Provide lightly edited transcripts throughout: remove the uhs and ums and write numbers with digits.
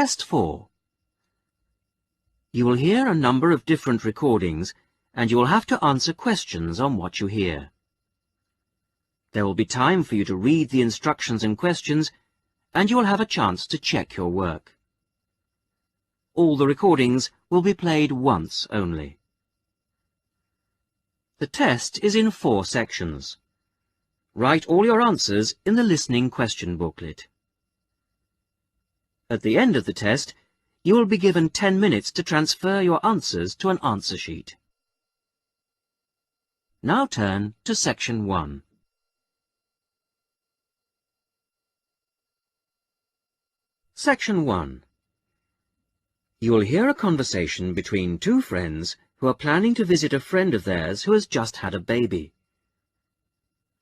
Test 4. You will hear a number of different recordings, and you will have to answer questions on what you hear. There will be time for you to read the instructions and questions, and you will have a chance to check your work. All the recordings will be played once only. The test is in 4 sections. Write all your answers in the listening question booklet. At the end of the test, you will be given 10 minutes to transfer your answers to an answer sheet. Now turn to Section 1. Section 1. You will hear a conversation between 2 friends who are planning to visit a friend of theirs who has just had a baby.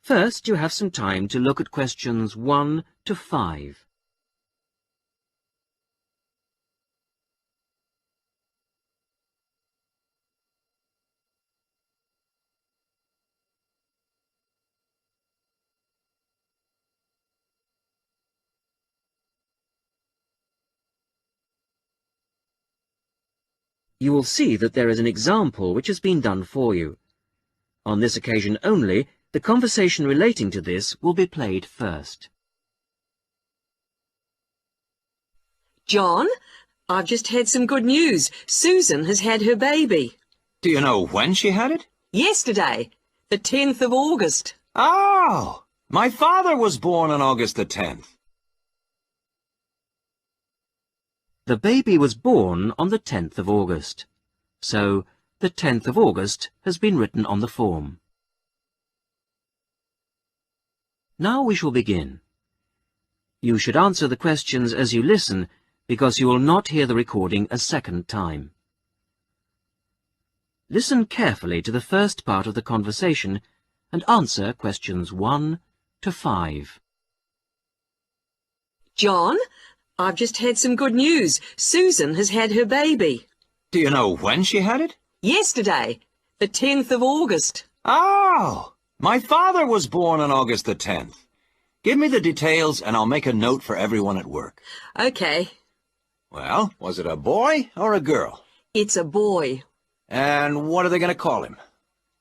First, you have some time to look at questions 1 to 5. You will see that there is an example which has been done for you. On this occasion only, the conversation relating to this will be played first. John, I've just had some good news. Susan has had her baby. Do you know when she had it? Yesterday, the 10th of August. Oh, my father was born on August the 10th. The baby was born on the 10th of August, so the 10th of August has been written on the form. Now we shall begin. You should answer the questions as you listen, because you will not hear the recording a second time. Listen carefully to the first part of the conversation and answer questions 1 to 5. John, I've just had some good news. Susan has had her baby. Do you know when she had it? Yesterday, the 10th of August. Oh, my father was born on August the 10th. Give me the details and I'll make a note for everyone at work. Okay. Well, was it a boy or a girl? It's a boy. And what are they going to call him?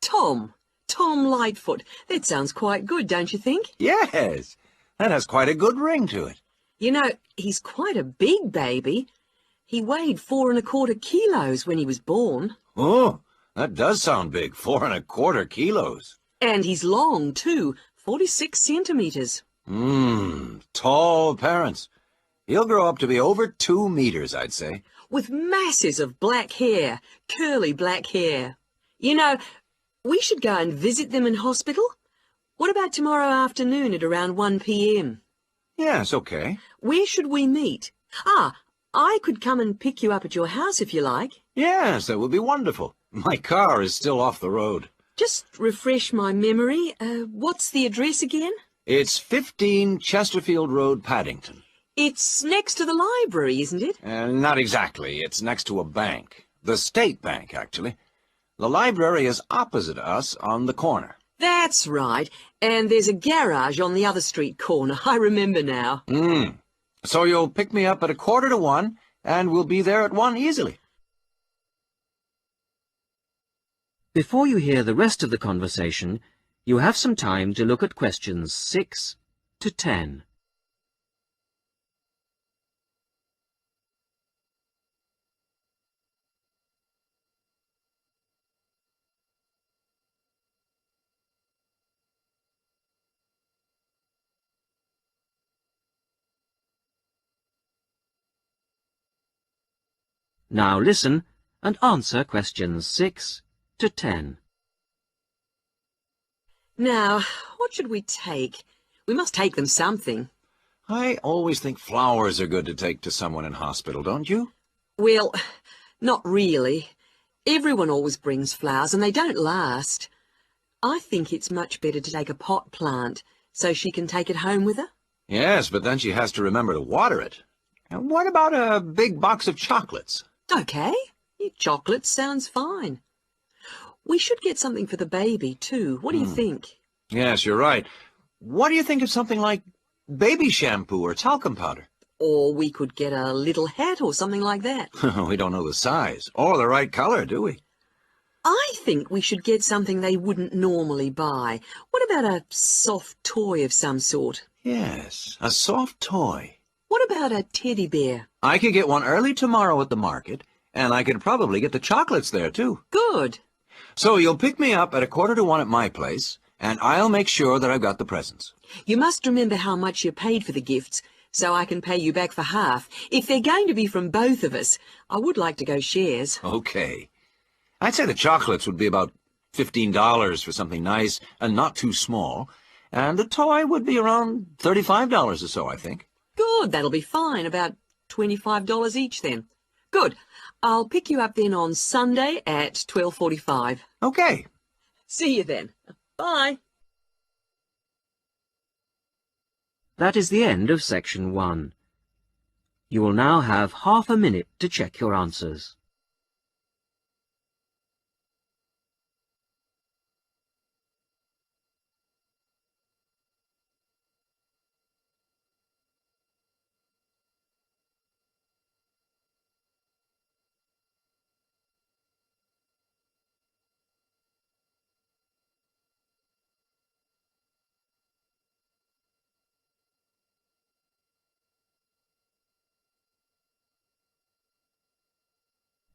Tom. Tom Lightfoot. That sounds quite good, don't you think? Yes, that has quite a good ring to it. You know, he's quite a big baby. He weighed 4 1/4 kilos when he was born. Oh, that does sound big, 4 1/4 kilos. And he's long, too, 46 centimeters. Tall parents. He'll grow up to be over 2 meters, I'd say. With masses of black hair, curly black hair. You know, we should go and visit them in hospital. What about tomorrow afternoon at around 1 p.m? Yes, okay. Where should we meet? I could come and pick you up at your house if you like. Yes, that would be wonderful. My car is still off the road. Just refresh my memory. What's the address again? It's 15 Chesterfield Road, Paddington. It's next to the library, isn't it? Not exactly. It's next to a bank. The State Bank, actually. The library is opposite us on the corner. That's right. And there's a garage on the other street corner. I remember now. So you'll pick me up at 1:45, and we'll be there at 1 easily. Before you hear the rest of the conversation, you have some time to look at questions 6 to 10. Now listen and answer questions 6 to 10. Now, what should we take? We must take them something. I always think flowers are good to take to someone in hospital, don't you? Well, not really. Everyone always brings flowers and they don't last. I think it's much better to take a pot plant so she can take it home with her. Yes, but then she has to remember to water it. And what about a big box of chocolates? Okay, chocolate sounds fine. We should get something for the baby, too. What do you think? Yes, you're right. What do you think of something like baby shampoo or talcum powder? Or we could get a little hat or something like that. We don't know the size or the right color, do we? I think we should get something they wouldn't normally buy. What about a soft toy of some sort? Yes, a soft toy. What about a teddy bear? I could get one early tomorrow at the market, and I could probably get the chocolates there, too. Good. So you'll pick me up at 1:45 at my place, and I'll make sure that I've got the presents. You must remember how much you paid for the gifts, so I can pay you back for half. If they're going to be from both of us, I would like to go shares. Okay. I'd say the chocolates would be about $15 for something nice and not too small, and the toy would be around $35 or so, I think. Good, that'll be fine. About $25 each then. Good. I'll pick you up then on Sunday at 12:45. Okay. See you then. Bye. That is the end of section 1. You will now have half a minute to check your answers.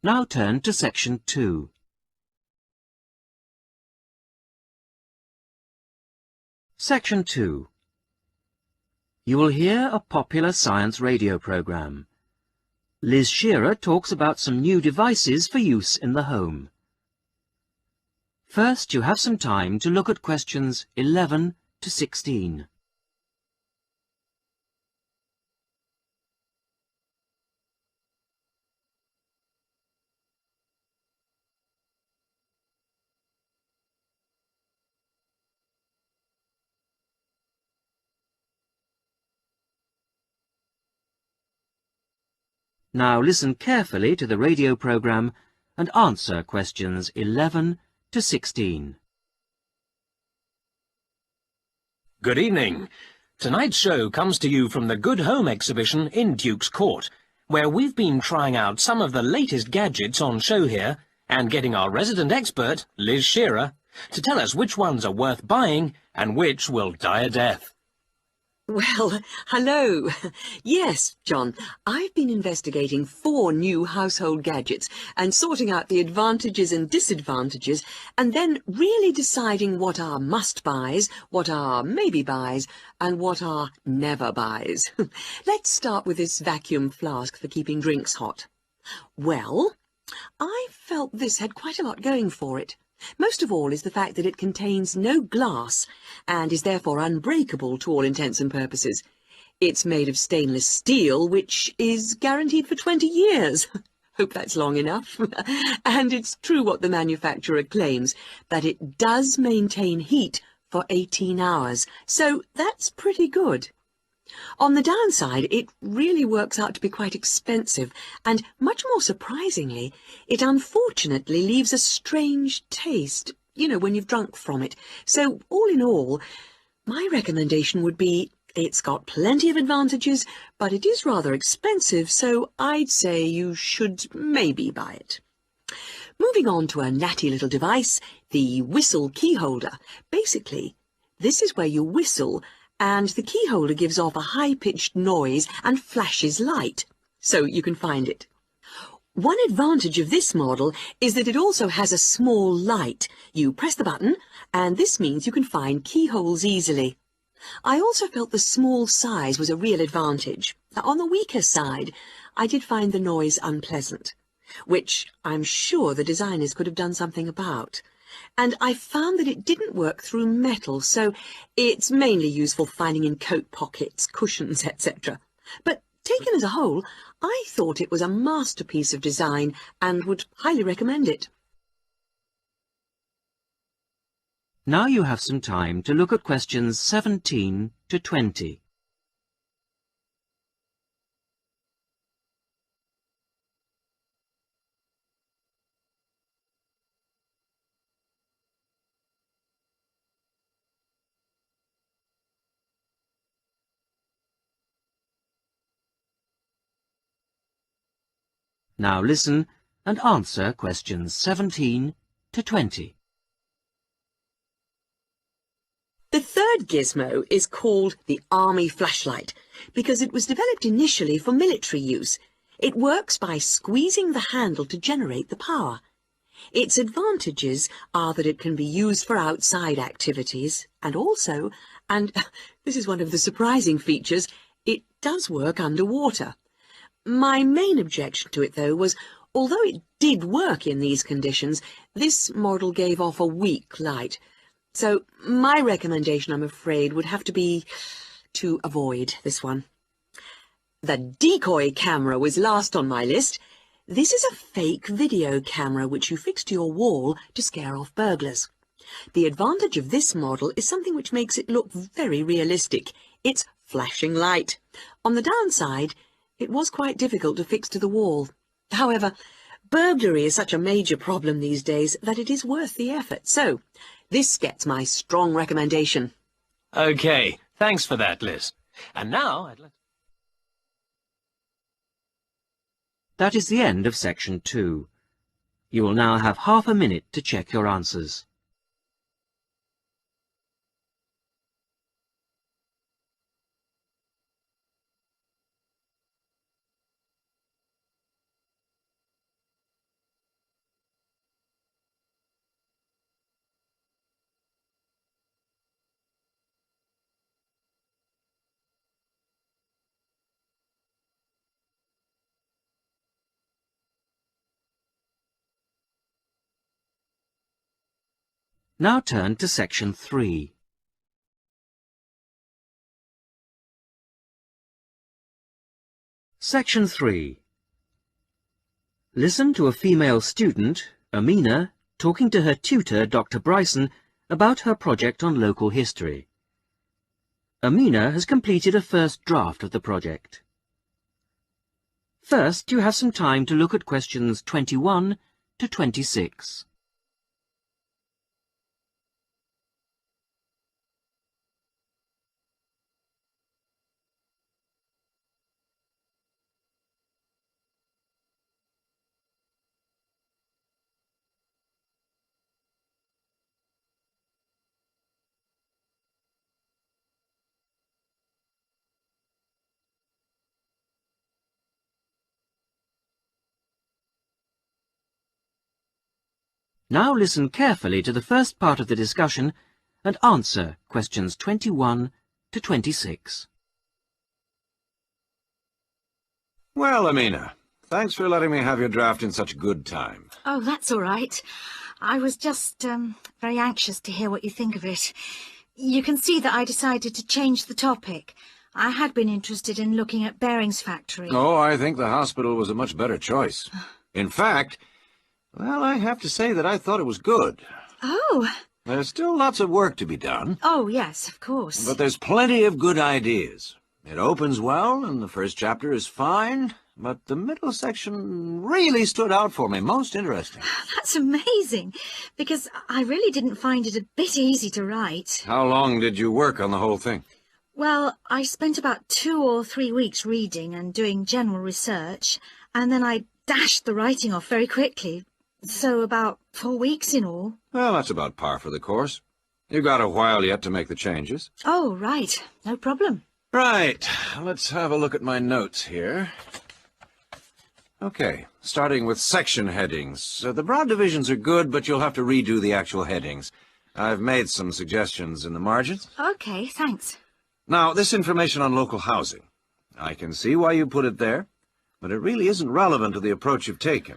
Now turn to section 2. Section 2. You will hear a popular science radio program. Liz Shearer talks about some new devices for use in the home. First, you have some time to look at questions 11 to 16. Now listen carefully to the radio program and answer questions 11 to 16. Good evening. Tonight's show comes to you from the Good Home exhibition in Duke's Court, where we've been trying out some of the latest gadgets on show here and getting our resident expert, Liz Shearer, to tell us which ones are worth buying and which will die a death. Well, hello. Yes, John, I've been investigating 4 new household gadgets and sorting out the advantages and disadvantages and then really deciding what are must-buys, what are maybe-buys, and what are never-buys. Let's start with this vacuum flask for keeping drinks hot. Well, I felt this had quite a lot going for it. Most of all is the fact that it contains no glass and is therefore unbreakable to all intents and purposes. It's made of stainless steel, which is guaranteed for 20 years. Hope that's long enough. And it's true what the manufacturer claims, that it does maintain heat for 18 hours. So that's pretty good. On the downside, it really works out to be quite expensive, and much more surprisingly, it unfortunately leaves a strange taste, you know, when you've drunk from it. So, all in all, my recommendation would be it's got plenty of advantages, but it is rather expensive, so I'd say you should maybe buy it. Moving on to a natty little device, the whistle key holder. Basically, this is where you whistle and the key holder gives off a high-pitched noise and flashes light, so you can find it. One advantage of this model is that it also has a small light. You press the button, and this means you can find keyholes easily. I also felt the small size was a real advantage. On the weaker side, I did find the noise unpleasant, which I'm sure the designers could have done something about. And I found that it didn't work through metal, so it's mainly useful for finding in coat pockets, cushions, etc. But taken as a whole, I thought it was a masterpiece of design and would highly recommend it. Now you have some time to look at questions 17 to 20. Now listen and answer questions 17 to 20. The third gizmo is called the Army flashlight because it was developed initially for military use. It works by squeezing the handle to generate the power. Its advantages are that it can be used for outside activities and also, and this is one of the surprising features, it does work underwater. My main objection to it, though, was although it did work in these conditions, this model gave off a weak light. So my recommendation, I'm afraid, would have to be to avoid this one. The decoy camera was last on my list. This is a fake video camera which you fix to your wall to scare off burglars. The advantage of this model is something which makes it look very realistic. It's flashing light. On the downside, it was quite difficult to fix to the wall. However, burglary is such a major problem these days that it is worth the effort. So, this gets my strong recommendation. OK, thanks for that, Liz. And now I'd like... That is the end of section 2. You will now have half a minute to check your answers. Now turn to section 3. Section 3. Listen to a female student, Amina, talking to her tutor, Dr. Bryson, about her project on local history. Amina has completed a first draft of the project. First, you have some time to look at questions 21 to 26. Now listen carefully to the first part of the discussion and answer questions 21 to 26. Well, Amina, thanks for letting me have your draft in such good time. Oh, that's all right. I was just very anxious to hear what you think of it. You can see that I decided to change the topic. I had been interested in looking at Bering's factory. Oh, I think the hospital was a much better choice. In fact, well, I have to say that I thought it was good. Oh. There's still lots of work to be done. Oh, yes, of course. But there's plenty of good ideas. It opens well, and the first chapter is fine, but the middle section really stood out for me. Most interesting. That's amazing, because I really didn't find it a bit easy to write. How long did you work on the whole thing? Well, I spent about 2 or 3 weeks reading and doing general research, and then I dashed the writing off very quickly. So about 4 weeks in all. Well, that's about par for the course. You've got a while yet to make the changes. Oh, right. No problem. Right. Let's have a look at my notes here. Okay, starting with section headings. The broad divisions are good, but you'll have to redo the actual headings. I've made some suggestions in the margins. Okay, thanks. Now, this information on local housing. I can see why you put it there, but it really isn't relevant to the approach you've taken.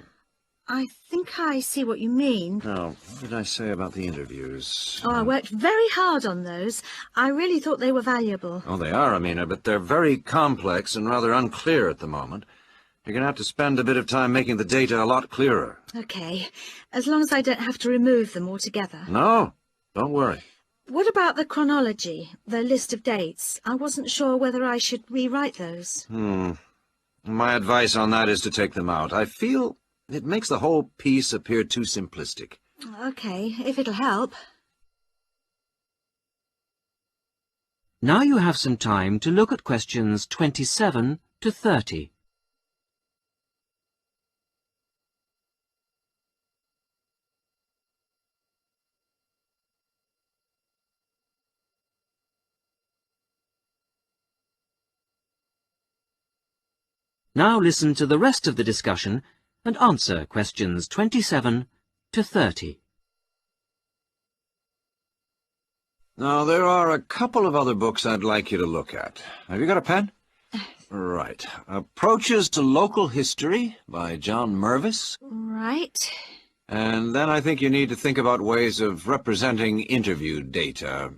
I think I see what you mean. Now, what did I say about the interviews? Oh, I worked very hard on those. I really thought they were valuable. Oh, they are, Amina, but they're very complex and rather unclear at the moment. You're going to have to spend a bit of time making the data a lot clearer. Okay, as long as I don't have to remove them altogether. No, don't worry. What about the chronology, the list of dates? I wasn't sure whether I should rewrite those. My advice on that is to take them out. I feel it makes the whole piece appear too simplistic. Okay, if it'll help. Now you have some time to look at questions 27 to 30. Now listen to the rest of the discussion and answer questions 27 to 30. Now, there are a couple of other books I'd like you to look at. Have you got a pen? Right. Approaches to Local History by John Mervis. Right. And then I think you need to think about ways of representing interview data.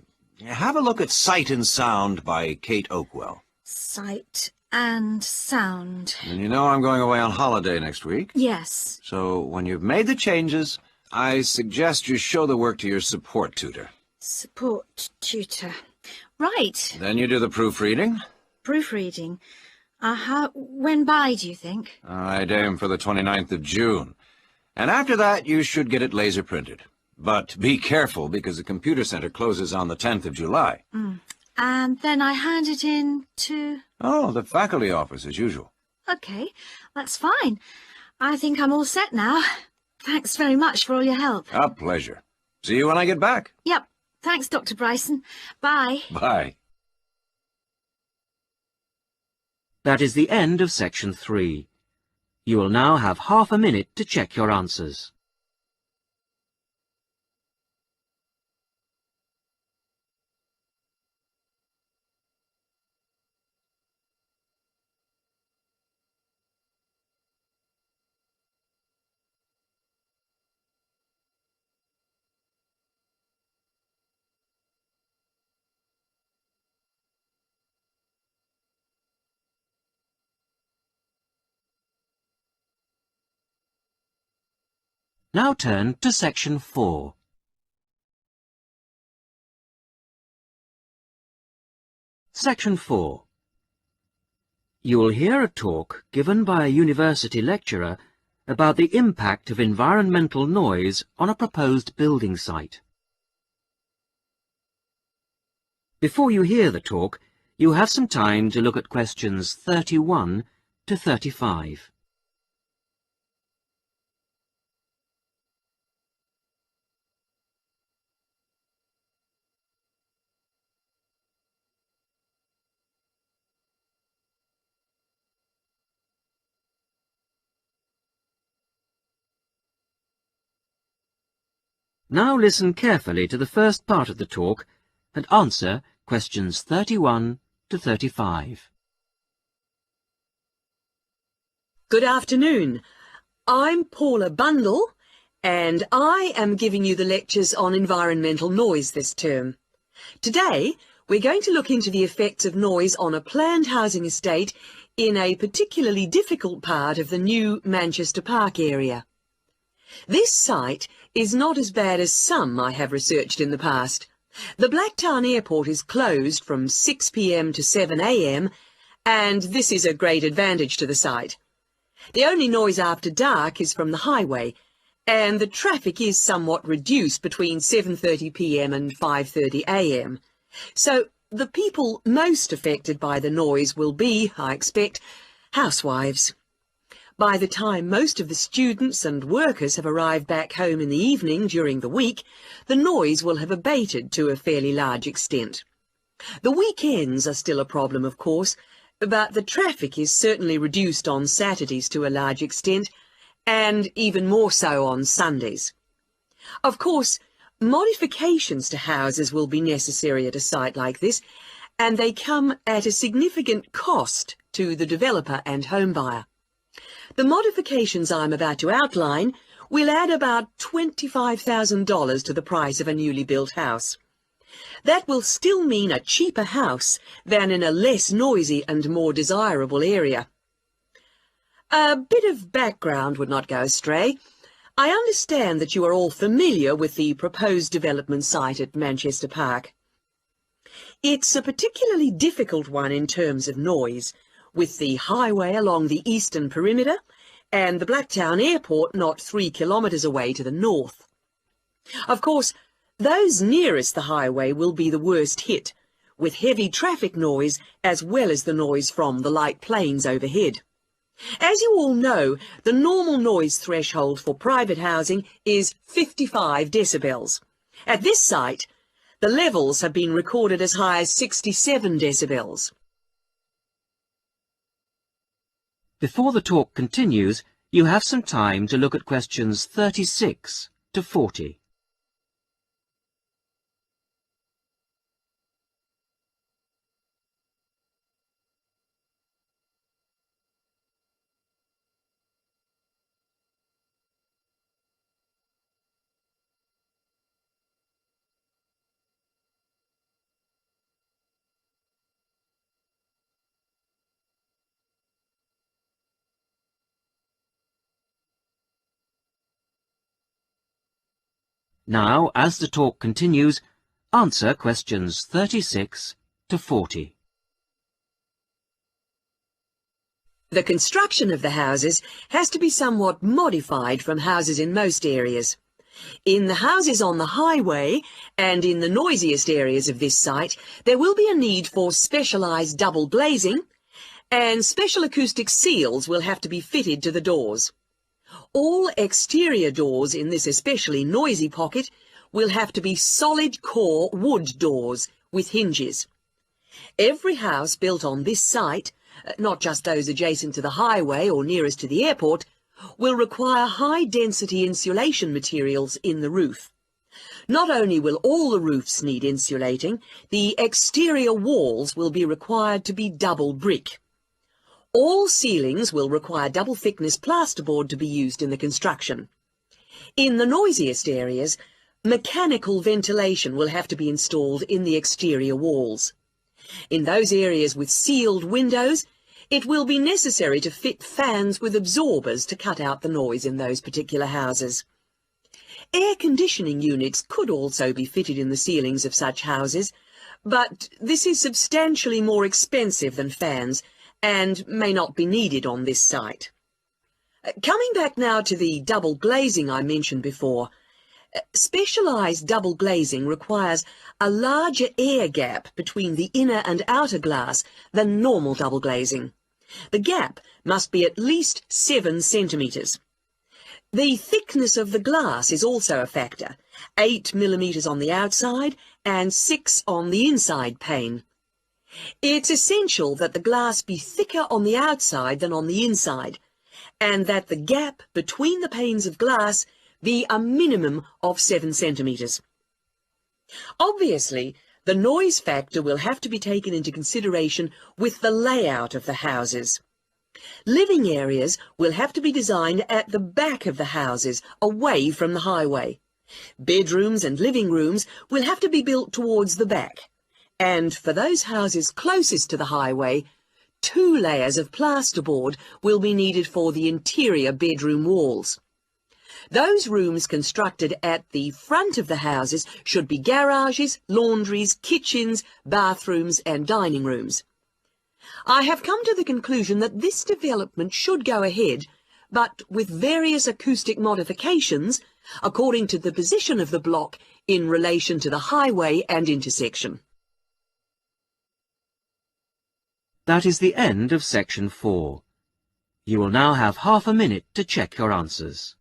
Have a look at Sight and Sound by Kate Oakwell. Sight and sound. And you know I'm going away on holiday next week. Yes. So when you've made the changes, I suggest you show the work to your support tutor. Support tutor. Right. Then you do the proofreading. Proofreading. When by, do you think? I'd aim for the 29th of June. And after that, you should get it laser printed. But be careful, because the computer center closes on the 10th of July. And then I hand it in to... Oh, the faculty office, as usual. OK, that's fine. I think I'm all set now. Thanks very much for all your help. A pleasure. See you when I get back. Yep. Thanks, Dr. Bryson. Bye. Bye. That is the end of section 3. You will now have half a minute to check your answers. Now turn to section 4. Section 4. You will hear a talk given by a university lecturer about the impact of environmental noise on a proposed building site. Before you hear the talk, you have some time to look at questions 31 to 35. Now listen carefully to the first part of the talk and answer questions 31 to 35. Good afternoon. I'm Paula Bundle, and I am giving you the lectures on environmental noise this term. Today, we're going to look into the effects of noise on a planned housing estate in a particularly difficult part of the new Manchester Park area. This site is not as bad as some I have researched in the past. The Blacktown Airport is closed from 6 p.m. to 7 a.m, and this is a great advantage to the site. The only noise after dark is from the highway, and the traffic is somewhat reduced between 7:30 p.m. and 5:30 a.m. So the people most affected by the noise will be, I expect, housewives. By the time most of the students and workers have arrived back home in the evening during the week, the noise will have abated to a fairly large extent. The weekends are still a problem, of course, but the traffic is certainly reduced on Saturdays to a large extent, and even more so on Sundays. Of course, modifications to houses will be necessary at a site like this, and they come at a significant cost to the developer and home buyer. The modifications I'm about to outline will add about $25,000 to the price of a newly built house. That will still mean a cheaper house than in a less noisy and more desirable area. A bit of background would not go astray. I understand that you are all familiar with the proposed development site at Manchester Park. It's a particularly difficult one in terms of noise, with the highway along the eastern perimeter and the Blacktown Airport not 3 kilometres away to the north. Of course, those nearest the highway will be the worst hit, with heavy traffic noise as well as the noise from the light planes overhead. As you all know, the normal noise threshold for private housing is 55 decibels. At this site, the levels have been recorded as high as 67 decibels. Before the talk continues, you have some time to look at questions 36 to 40. Now, as the talk continues, answer questions 36 to 40. The construction of the houses has to be somewhat modified from houses in most areas. In the houses on the highway and in the noisiest areas of this site, there will be a need for specialised double glazing, and special acoustic seals will have to be fitted to the doors. All exterior doors in this especially noisy pocket will have to be solid core wood doors with hinges. Every house built on this site, not just those adjacent to the highway or nearest to the airport, will require high-density insulation materials in the roof. Not only will all the roofs need insulating, the exterior walls will be required to be double brick. All ceilings will require double-thickness plasterboard to be used in the construction. In the noisiest areas, mechanical ventilation will have to be installed in the exterior walls. In those areas with sealed windows, it will be necessary to fit fans with absorbers to cut out the noise in those particular houses. Air conditioning units could also be fitted in the ceilings of such houses, but this is substantially more expensive than fans and may not be needed on this site. Coming back now to the double glazing I mentioned before, specialised double glazing requires a larger air gap between the inner and outer glass than normal double glazing. The gap must be at least 7 centimetres. The thickness of the glass is also a factor, 8 millimetres on the outside and 6 on the inside pane. It's essential that the glass be thicker on the outside than on the inside, and that the gap between the panes of glass be a minimum of 7 centimetres. Obviously, the noise factor will have to be taken into consideration with the layout of the houses. Living areas will have to be designed at the back of the houses, away from the highway. Bedrooms and living rooms will have to be built towards the back. And for those houses closest to the highway, 2 layers of plasterboard will be needed for the interior bedroom walls. Those rooms constructed at the front of the houses should be garages, laundries, kitchens, bathrooms and dining rooms. I have come to the conclusion that this development should go ahead, but with various acoustic modifications according to the position of the block in relation to the highway and intersection. That is the end of section 4. You will now have half a minute to check your answers.